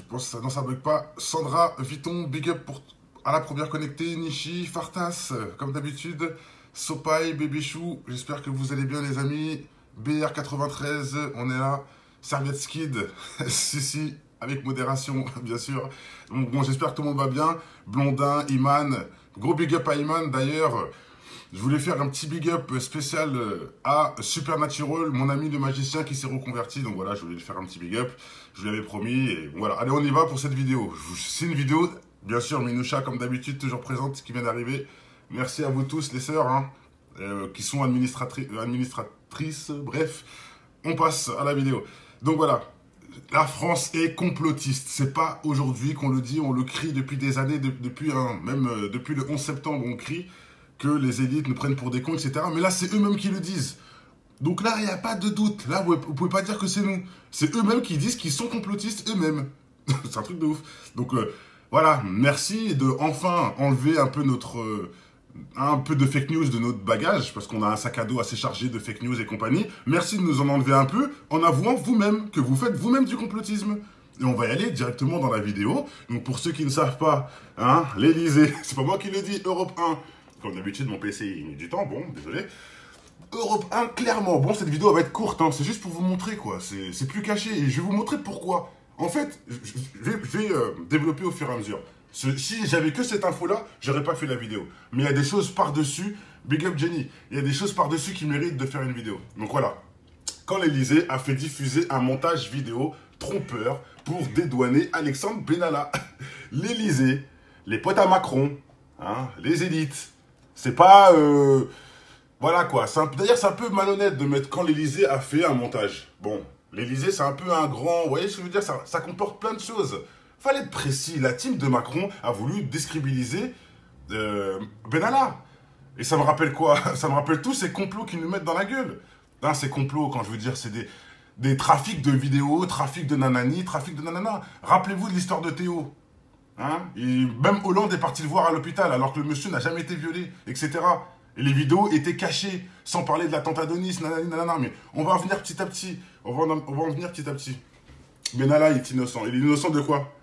Je pense que ça bug pas. Sandra, Vuitton, big up à la première connectée. Nishi, Fartas, comme d'habitude. Sopai, Bébé Chou, j'espère que vous allez bien les amis. BR93, on est là. Serviette Skid, si, avec modération, bien sûr. Donc bon, j'espère que tout le monde va bien. Blondin, Iman, gros big up à Iman d'ailleurs. Je voulais faire un petit big up spécial à Supernatural, mon ami le magicien qui s'est reconverti. Donc voilà, je voulais lui faire un petit big up. Je lui avais promis. Et bon, voilà, allez, on y va pour cette vidéo. C'est une vidéo, bien sûr, Minoucha, comme d'habitude, toujours présente, qui vient d'arriver. Merci à vous tous, les sœurs, hein, qui sont administratrices. Bref, on passe à la vidéo. Donc voilà, la France est complotiste. C'est pas aujourd'hui qu'on le dit, on le crie depuis des années, depuis le 11 septembre, on crie que les élites nous prennent pour des cons, etc. Mais là, c'est eux-mêmes qui le disent. Donc là, il n'y a pas de doute. Là, vous pouvez pas dire que c'est nous. C'est eux-mêmes qui disent qu'ils sont complotistes eux-mêmes. C'est un truc de ouf. Donc voilà, merci de enfin enlever un peu un peu de fake news de notre bagage, parce qu'on a un sac à dos assez chargé de fake news et compagnie. Merci de nous en enlever un peu en avouant vous-même que vous faites vous-même du complotisme. Et on va y aller directement dans la vidéo. Donc pour ceux qui ne savent pas, hein, l'Elysée, c'est pas moi qui le dis, Europe 1. Comme d'habitude, mon PC, il met du temps, bon, désolé. Europe 1, clairement. Bon, cette vidéo va être courte, hein, c'est juste pour vous montrer, quoi. C'est plus caché, et je vais vous montrer pourquoi. En fait, je vais développer au fur et à mesure. Si j'avais que cette info-là, j'aurais pas fait la vidéo. Mais il y a des choses par-dessus, big up Jenny, il y a des choses par-dessus qui méritent de faire une vidéo. Donc voilà. Quand l'Elysée a fait diffuser un montage vidéo trompeur pour dédouaner Alexandre Benalla. L'Elysée, les potes à Macron, hein, les élites, c'est pas... voilà quoi. D'ailleurs, c'est un peu malhonnête de mettre quand l'Elysée a fait un montage. Bon, l'Elysée, c'est un peu un grand... Vous voyez ce que je veux dire, ça comporte plein de choses. Fallait être précis. La team de Macron a voulu décrédibiliser Benalla. Et ça me rappelle quoi? Ça me rappelle tous ces complots qu'ils nous mettent dans la gueule. Hein, ces complots, quand je veux dire, c'est des trafics de vidéos, trafic de nanani, trafic de nanana. Rappelez-vous de l'histoire de Théo. Hein, et même Hollande est parti le voir à l'hôpital alors que le monsieur n'a jamais été violé, etc. Et les vidéos étaient cachées, sans parler de l'attentat de Nice, nanani, nanana. Mais on va en venir petit à petit. On va en venir petit à petit. Benalla est innocent. Il est innocent de quoi?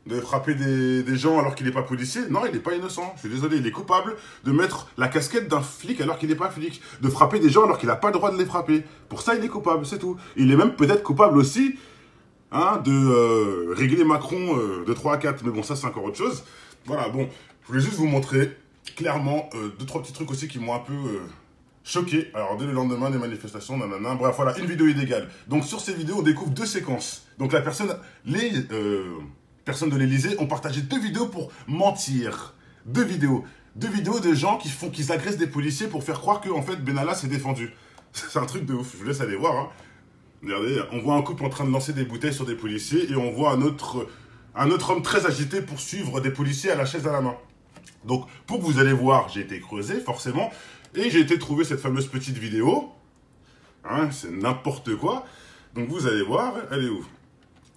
De frapper des gens alors qu'il n'est pas policier? Non, il n'est pas innocent. Je suis désolé, il est coupable de mettre la casquette d'un flic alors qu'il n'est pas flic. De frapper des gens alors qu'il n'a pas le droit de les frapper. Pour ça, il est coupable, c'est tout. Il est même peut-être coupable aussi, hein, de régler Macron de 3 à 4. Mais bon, ça, c'est encore autre chose. Voilà, bon, je voulais juste vous montrer clairement 2-3 petits trucs aussi qui m'ont un peu choqué. Alors, dès le lendemain des manifestations, nanana. Bref, voilà, une vidéo illégale. Donc, sur ces vidéos, on découvre 2 séquences. Donc, les personnes de l'Elysée ont partagé 2 vidéos pour mentir. 2 vidéos. 2 vidéos de gens qui agressent des policiers pour faire croire que, en fait, Benalla s'est défendu. C'est un truc de ouf. Je vous laisse aller voir, hein. Regardez, on voit un couple en train de lancer des bouteilles sur des policiers et on voit un autre homme très agité poursuivre des policiers à la chaise à la main. Donc, pour que vous allez voir, j'ai été creusé, forcément, et j'ai été trouver cette fameuse petite vidéo. Hein, c'est n'importe quoi. Donc, vous allez voir, elle est où?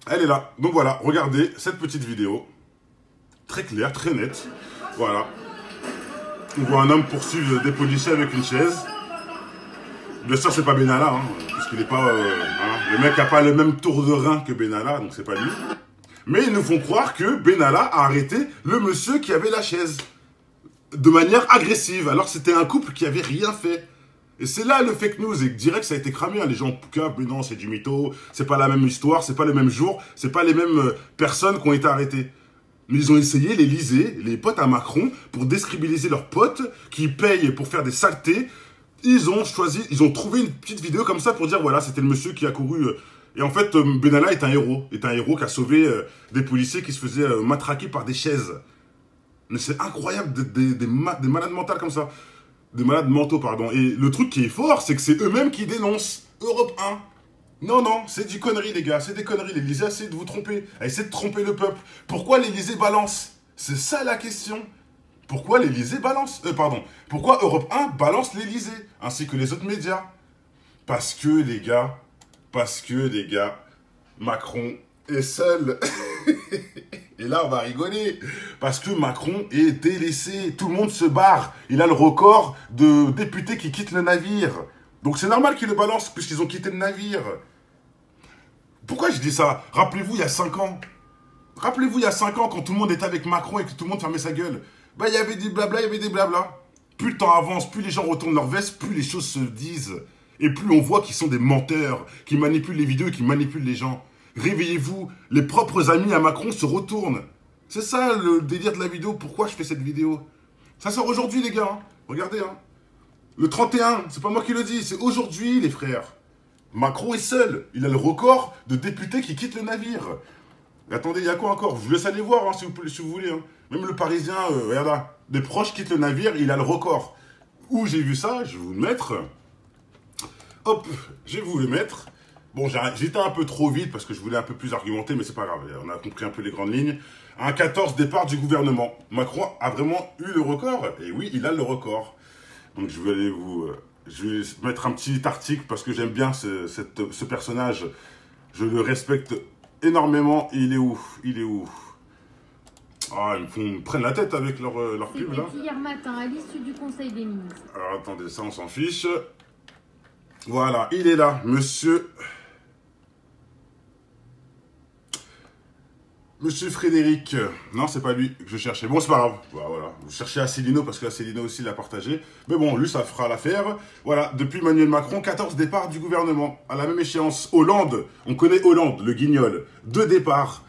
Elle est là. Donc, voilà, regardez cette petite vidéo. Très claire, très nette. Voilà. On voit un homme poursuivre des policiers avec une chaise. Bien sûr, c'est pas Benalla, hein, puisqu'il n'est pas... hein, le mec n'a pas le même tour de rein que Benalla, donc c'est pas lui. Mais ils nous font croire que Benalla a arrêté le monsieur qui avait la chaise. De manière agressive, alors que c'était un couple qui avait rien fait. Et c'est là le fake news, et direct ça a été cramé, hein. Les gens capent, mais non, c'est du mytho, c'est pas la même histoire, c'est pas le même jour, c'est pas les mêmes personnes qui ont été arrêtées. Mais ils ont essayé, l'Elysée, les potes à Macron, pour décrédibiliser leurs potes, qui payent pour faire des saletés. Ils ont trouvé une petite vidéo comme ça pour dire, voilà, c'était le monsieur qui a couru. Et en fait, Benalla est un héros qui a sauvé des policiers qui se faisaient matraquer par des chaises. Mais c'est incroyable, des malades mentales comme ça. Des malades mentaux, pardon. Et le truc qui est fort, c'est que c'est eux-mêmes qui dénoncent Europe 1. Non, non, c'est du connerie, les gars, c'est des conneries. L'Elysée essaie de vous tromper, elle essaie de tromper le peuple. Pourquoi l'Elysée balance? C'est ça la question. Pourquoi l'Elysée balance pourquoi Europe 1 balance l'Elysée, ainsi que les autres médias? Parce que, les gars, Macron est seul. Et là, on va rigoler. Parce que Macron est délaissé. Tout le monde se barre. Il a le record de députés qui quittent le navire. Donc c'est normal qu'il le balance, puisqu'ils ont quitté le navire. Pourquoi je dis ça? Rappelez-vous, il y a 5 ans. Rappelez-vous, il y a 5 ans, quand tout le monde était avec Macron et que tout le monde fermait sa gueule, bah, il y avait des blabla, il y avait des blabla. Plus le temps avance, plus les gens retournent leur veste, plus les choses se disent. Et plus on voit qu'ils sont des menteurs, qui manipulent les vidéos et qui manipulent les gens. Réveillez-vous, les propres amis à Macron se retournent. C'est ça le délire de la vidéo, pourquoi je fais cette vidéo. Ça sort aujourd'hui les gars, hein. Regardez. Hein. Le 31, c'est pas moi qui le dis, c'est aujourd'hui les frères. Macron est seul, il a le record de députés qui quittent le navire. Et attendez, il y a quoi encore? Je vous laisse aller voir hein, si vous voulez. Hein. Même le Parisien, regarde là, des proches quittent le navire, il a le record. Où j'ai vu ça, je vais vous le mettre. Hop, je vais vous le mettre. Bon, j'étais un peu trop vite parce que je voulais un peu plus argumenter, mais c'est pas grave, on a compris un peu les grandes lignes. Un 14 départ du gouvernement. Macron a vraiment eu le record, et oui, il a le record. Donc je vais aller je vais mettre un petit article parce que j'aime bien ce personnage. Je le respecte énormément. Il est où? Il est où? Ah, ils me prennent la tête avec leur pub là. Hier matin, à l'issue du Conseil des ministres. Alors attendez, ça on s'en fiche. Voilà, il est là, monsieur Frédéric. Non, c'est pas lui que je cherchais. Bon, c'est pas grave. Voilà. Vous cherchez Asselineau parce que Asselineau aussi l'a partagé. Mais bon, lui, ça fera l'affaire. Voilà, depuis Emmanuel Macron, 14 départs du gouvernement. À la même échéance, Hollande, on connaît Hollande, le guignol. 2 départs.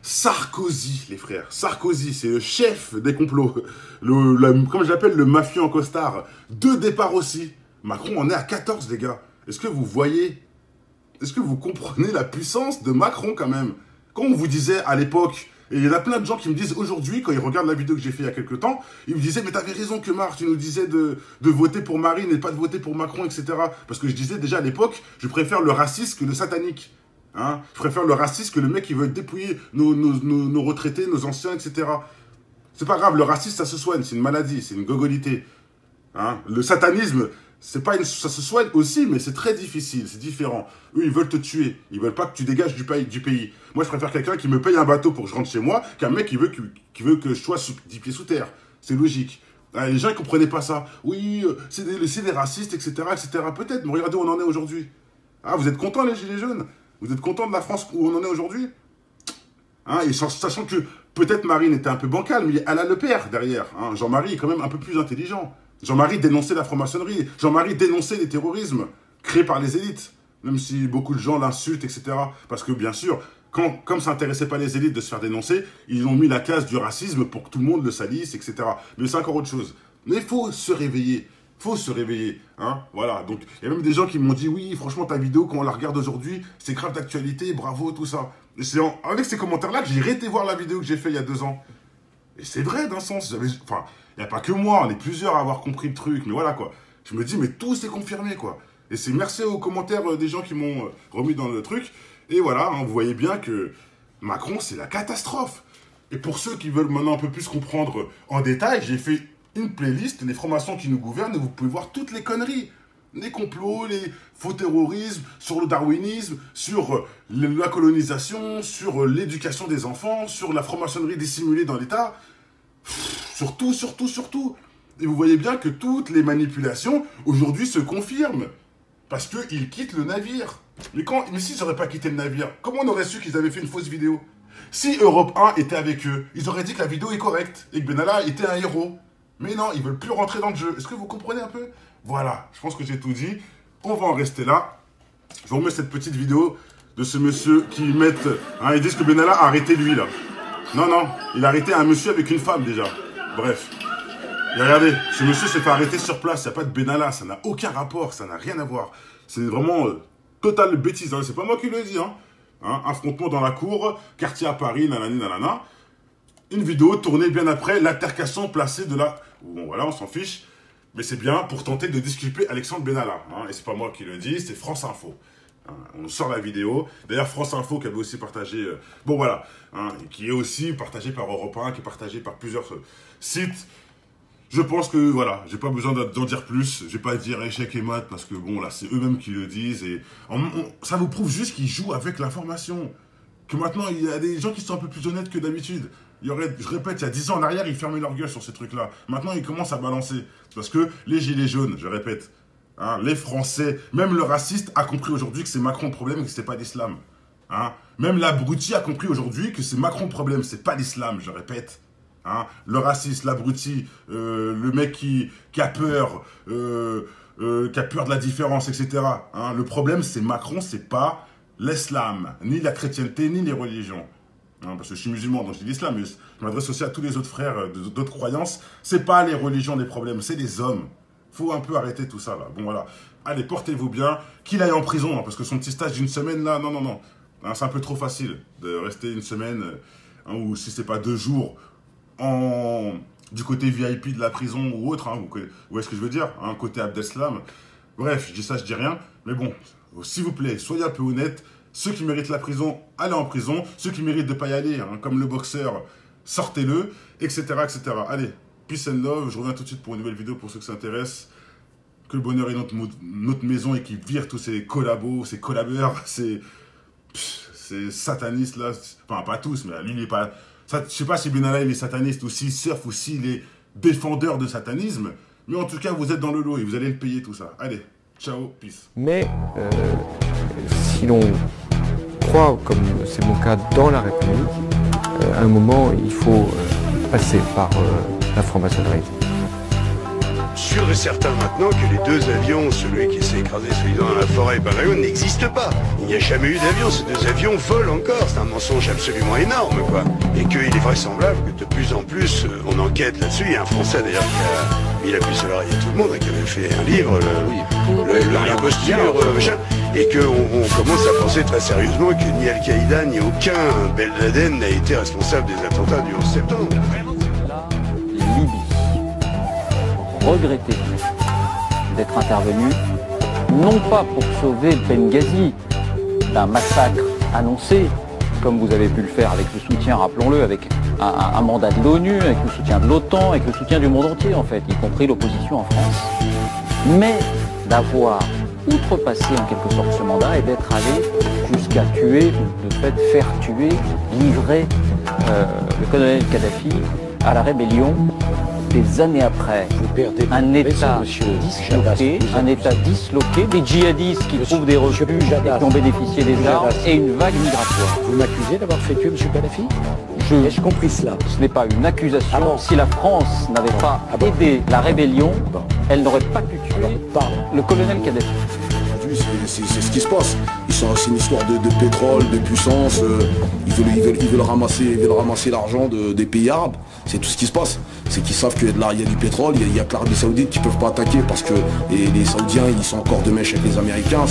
Sarkozy, les frères. Sarkozy, c'est le chef des complots. Comme je l'appelle, le mafieux en costard. 2 départs aussi. Macron, on est à 14, les gars. Est-ce que vous voyez? Est-ce que vous comprenez la puissance de Macron, quand même? Quand on vous disait à l'époque, et il y en a plein de gens qui me disent aujourd'hui, quand ils regardent la vidéo que j'ai fait il y a quelques temps, ils me disaient, mais t'avais raison Kemar, tu nous disais de voter pour Marine et pas de voter pour Macron, etc. Parce que je disais déjà à l'époque, je préfère le raciste que le satanique. Hein, je préfère le raciste que le mec qui veut dépouiller nos retraités, nos anciens, etc. C'est pas grave, le racisme, ça se soigne, c'est une maladie, c'est une gogolité. Hein, le satanisme, ça se soigne aussi, mais c'est très difficile, c'est différent. Eux, ils veulent te tuer, ils veulent pas que tu dégages du pays. Moi, je préfère quelqu'un qui me paye un bateau pour que je rentre chez moi, qu'un mec qui veut que je sois 10 pieds sous terre. C'est logique. Les gens ne comprenaient pas ça. Oui, c'est des racistes, etc., etc. Peut-être, mais regardez où on en est aujourd'hui. Ah, vous êtes contents, les Gilets jaunes? Vous êtes contents de la France où on en est aujourd'hui? Hein, et sachant que peut-être Marine était un peu bancale, mais elle a le père derrière. Hein. Jean-Marie est quand même un peu plus intelligent. Jean-Marie dénonçait la franc-maçonnerie. Jean-Marie dénonçait les terrorismes créés par les élites. Même si beaucoup de gens l'insultent, etc. Parce que bien sûr, comme ça n'intéressait pas les élites de se faire dénoncer, ils ont mis la case du racisme pour que tout le monde le salisse, etc. Mais c'est encore autre chose. Mais il faut se réveiller. Faut se réveiller, hein, voilà. Donc, il y a même des gens qui m'ont dit, oui, franchement, ta vidéo, quand on la regarde aujourd'hui, c'est grave d'actualité, bravo, tout ça. Et c'est avec ces commentaires-là que j'ai été voir la vidéo que j'ai fait il y a 2 ans. Et c'est vrai, d'un sens. Enfin, il n'y a pas que moi, on est plusieurs à avoir compris le truc, mais voilà, quoi. Je me dis, mais tout s'est confirmé, quoi. Et c'est merci aux commentaires des gens qui m'ont remis dans le truc. Et voilà, hein, vous voyez bien que Macron, c'est la catastrophe. Et pour ceux qui veulent maintenant un peu plus comprendre en détail, j'ai fait une playlist, les francs-maçons qui nous gouvernent, et vous pouvez voir toutes les conneries. Les complots, les faux terrorismes, sur le darwinisme, sur la colonisation, sur l'éducation des enfants, sur la franc-maçonnerie dissimulée dans l'État. Surtout. Et vous voyez bien que toutes les manipulations, aujourd'hui, se confirment. Parce qu'ils quittent le navire. Mais s'ils n'auraient pas quitté le navire, comment on aurait su qu'ils avaient fait une fausse vidéo? Si Europe 1 était avec eux, ils auraient dit que la vidéo est correcte et que Benalla était un héros. Mais non, ils veulent plus rentrer dans le jeu. Est-ce que vous comprenez un peu? Voilà, je pense que j'ai tout dit. On va en rester là. Je vous remets cette petite vidéo de ce monsieur qui mettent... Hein, ils disent que Benalla a arrêté lui, là. Non, il a arrêté un monsieur avec une femme, déjà. Bref. Et regardez, ce monsieur s'est fait arrêter sur place. Il n'y a pas de Benalla, ça n'a aucun rapport, ça n'a rien à voir. C'est vraiment totale bêtise. Hein. C'est pas moi qui le dis. Hein. Affrontement dans la cour, quartier à Paris, nanana. Une vidéo tournée bien après l'altercation placée de la... Bon, voilà, on s'en fiche. Mais c'est bien pour tenter de disculper Alexandre Benalla. Hein. Et c'est pas moi qui le dis, c'est France Info. Hein. On sort la vidéo. D'ailleurs, France Info qui avait aussi partagé... bon, voilà. Hein, qui est aussi partagé par Europe 1, qui est partagé par plusieurs sites. Je pense que, voilà, j'ai pas besoin d'en dire plus. Je vais pas dire échec et mat parce que, bon, là, c'est eux-mêmes qui le disent. Et ça vous prouve juste qu'ils jouent avec l'information. Que maintenant, il y a des gens qui sont un peu plus honnêtes que d'habitude. Je répète, il y a 10 ans en arrière, ils fermaient leur gueule sur ces trucs-là. Maintenant, ils commencent à balancer. Parce que les gilets jaunes, je répète, hein, les Français, même le raciste a compris aujourd'hui que c'est Macron le problème et que c'est pas l'islam. Hein. Même l'abruti a compris aujourd'hui que c'est Macron le problème, c'est pas l'islam, je répète. Hein. Le raciste, l'abruti, le mec qui a peur, qui a peur de la différence, etc. Hein. Le problème, c'est Macron, c'est pas l'islam, ni la chrétienté, ni les religions. Hein, parce que je suis musulman, donc je dis l'islam, mais je m'adresse aussi à tous les autres frères d'autres croyances. C'est pas les religions des problèmes, c'est les hommes. Faut un peu arrêter tout ça, là. Bon, voilà. Allez, portez-vous bien. Qu'il aille en prison, hein, parce que son petit stage d'une semaine, là, non, non, non. Hein, c'est un peu trop facile de rester une semaine, hein, ou si c'est pas 2 jours, du côté VIP de la prison ou autre, hein, vous voyez ce que je veux dire, hein, côté Abdeslam. Bref, je dis ça, je dis rien. Mais bon, s'il vous plaît, soyez un peu honnête. Ceux qui méritent la prison, allez en prison. Ceux qui méritent de pas y aller, hein, comme le boxeur, sortez-le, etc., etc. Allez, peace and love. Je reviens tout de suite pour une nouvelle vidéo pour ceux qui s'intéressent. Que le bonheur est notre maison et qui vire tous ces collabos, ces collabeurs, ces satanistes là. Enfin, pas tous, mais lui, il est pas... Je sais pas si Benalla il est sataniste ou s'il surfe ou s'il est défendeur de satanisme. Mais en tout cas, vous êtes dans le lot et vous allez le payer tout ça. Allez, ciao, peace. Mais si l'on croit, comme c'est mon cas dans la République, à un moment, il faut passer par la franc-maçonnerie. Sûr et certain maintenant que les 2 avions, celui qui s'est écrasé celui-là dans la forêt et Barayon, n'existent pas. Il n'y a jamais eu d'avion, ces 2 avions volent encore. C'est un mensonge absolument énorme, quoi. Et qu'il est vraisemblable que de plus en plus, on enquête là-dessus. Il y a un Français d'ailleurs qui a mis la puce à l'oreille à tout le monde, qui avait fait un livre, l'imposture, machin. Et qu'on commence à penser très sérieusement que ni Al-Qaïda, ni aucun Ben Laden n'a été responsable des attentats du 11 septembre. Regretter d'être intervenu, non pas pour sauver Benghazi d'un massacre annoncé, comme vous avez pu le faire avec le soutien, rappelons-le, avec un mandat de l'ONU, avec le soutien de l'OTAN, avec le soutien du monde entier en fait, y compris l'opposition en France, mais d'avoir outrepassé en quelque sorte ce mandat et d'être allé jusqu'à tuer, ou de fait faire tuer, livrer le colonel Kadhafi à la rébellion. Des années après, un État disloqué, des djihadistes qui trouvent des refuges et qui ont bénéficié des armes et une vague migratoire. Vous m'accusez d'avoir fait tuer M. Kadhafi? Ai-je compris cela? Ce n'est pas une accusation. Si la France n'avait pas aidé la rébellion, elle n'aurait pas pu tuer le colonel Kadhafi. C'est ce qui se passe. C'est une histoire de pétrole, de puissance. Ils veulent ramasser l'argent des pays arabes. C'est tout ce qui se passe. C'est qu'ils savent qu'il y a du pétrole, il y a que l'Arabie Saoudite qui ne peuvent pas attaquer parce que les Saoudiens ils sont encore de mèche avec les Américains.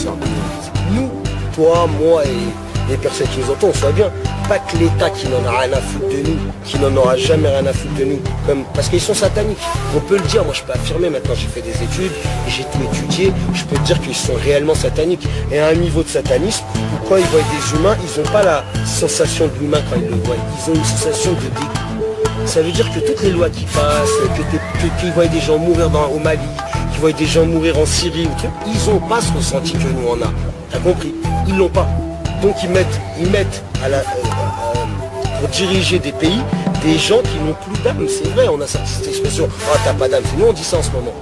Nous, toi, moi et les personnes qui nous entendent, on sait bien, pas que l'État qui n'en a rien à foutre de nous, qui n'en aura jamais rien à foutre de nous, parce qu'ils sont sataniques. On peut le dire, moi je peux affirmer, maintenant j'ai fait des études, j'ai tout étudié, je peux te dire qu'ils sont réellement sataniques. Et à un niveau de satanisme, où quand ils voient des humains, ils n'ont pas la sensation de l'humain quand ils le voient, ils ont une sensation de dégoût. Ça veut dire que toutes les lois qui passent, qu'ils voient des gens mourir au Mali, qu'ils voient des gens mourir en Syrie, ils n'ont pas ce ressenti que nous on a. T'as compris? Ils l'ont pas. Donc ils mettent pour diriger des pays des gens qui n'ont plus d'âme. C'est vrai, on a cette expression, ah t'as pas d'âme, c'est nous on dit ça en ce moment.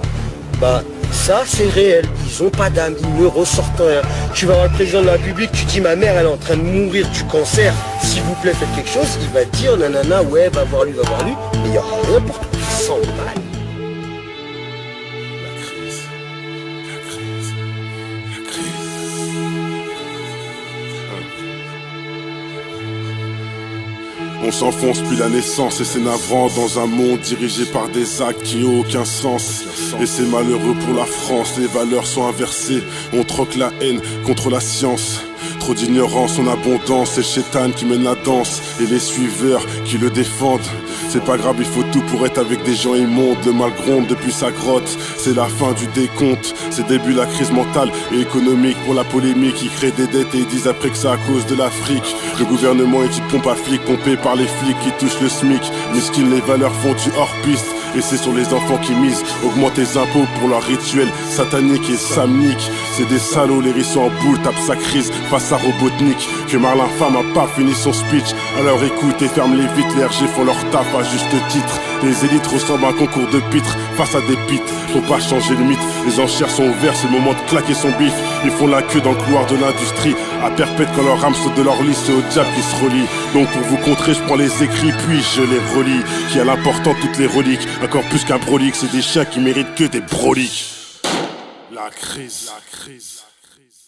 Bah ça c'est réel, ils ont pas d'âme, ils ne ressortent rien. Tu vas voir le président de la République, tu dis ma mère elle est en train de mourir du cancer, s'il vous plaît faites quelque chose, il va te dire nanana ouais va voir lui, mais il n'y aura rien pour tout, il s'en mal. On s'enfonce depuis la naissance et c'est navrant dans un monde dirigé par des actes qui n'ont aucun sens. Et c'est malheureux pour la France, les valeurs sont inversées. On troque la haine contre la science. Trop d'ignorance en abondance, c'est Chétan qui mène la danse et les suiveurs qui le défendent. C'est pas grave, il faut tout pour être avec des gens immondes. Le mal gronde depuis sa grotte, c'est la fin du décompte. C'est début la crise mentale et économique. Pour la polémique, ils créent des dettes et ils disent après que c'est à cause de l'Afrique. Le gouvernement est une pompe à flics, pompé par les flics qui touchent le SMIC. Miskin, les valeurs font du hors-piste. Et c'est sur les enfants qui misent, augmentent les impôts pour leur rituel satanique et samnique. C'est des salauds, les rissons en boule, tapent sa crise face à à Robotnik que Marlin Femme a pas fini son speech. Alors écoute et ferme les vitres, les RG font leur taf à juste titre. Les élites ressemblent à un concours de pitres face à des bites. Faut pas changer le mythe, les enchères sont ouvertes, c'est le moment de claquer son bif. Ils font la queue dans le couloir de l'industrie, à perpète quand leur âme saute de leur lit, c'est au diable qui se relie. Donc pour vous contrer, je prends les écrits puis je les relis. Qui a l'important toutes les reliques, encore plus qu'un brolique, c'est des chiens qui méritent que des broliques. La crise, la crise, la crise.